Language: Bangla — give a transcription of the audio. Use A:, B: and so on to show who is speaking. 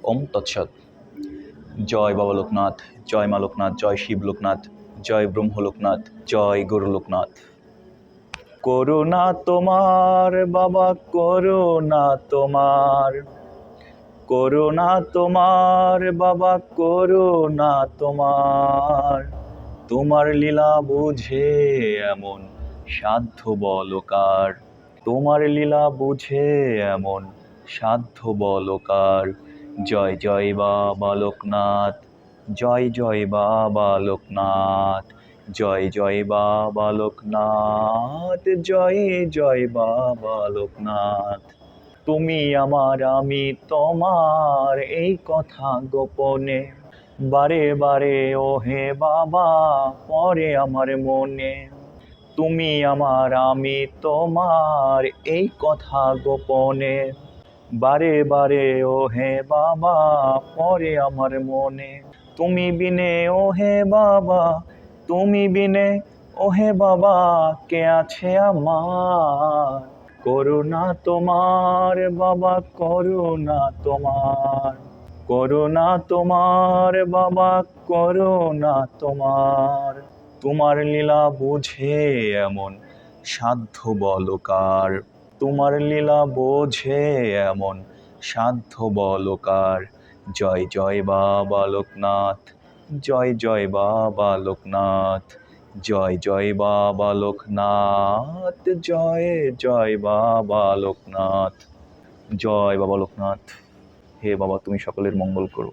A: ওম তৎসৎ। জয় বাবা লোকনাথ, জয় মা লোকনাথ, জয় শিব লোকনাথ, জয় ব্রহ্ম লোকনাথ, জয় গুরু লোকনাথ। করুণা তোমার বাবা, করুণা তোমার, করুণা তোমার বাবা, করুণা তোমার। তোমার লীলা বুঝে এমন সাধ্য বলকার, তোমার লীলা বুঝে এমন সাধ্য বলকার। জয় জয় বাবা লোকনাথ, জয় জয় বাবা লোকনাথ, জয় জয় বাবা লোকনাথ, জয় জয় বাবা লোকনাথ। তুমি আমার আমি তোমার, এই কথা গোপনে বারে বারে ও হে বাবা পরে আমার মনে। তুমি আমার আমি তোমার, এই কথা গোপনে বারে বারে ও হে বাবা পরে আমার মনে। তুমি বিনে ও হে বাবা, তুমি বিনে ও হে বাবা কে আছে আমার। করুণা তোমার বাবা, করুণা তোমার, করুণা তোমার বাবা, করুণা তোমার। তোমার লীলা বুঝে এমন সাধ্য বলকার, তোমার লীলা বোঝে এমন সাধ্য বলকার। জয় জয় বাবা লোকনাথ, জয় জয় বাবা লোকনাথ, জয় জয় বাবা লোকনাথ, জয় জয় বাবা লোকনাথ। জয় বাবা লোকনাথ। হে বাবা, তুমি সকলের মঙ্গল করো।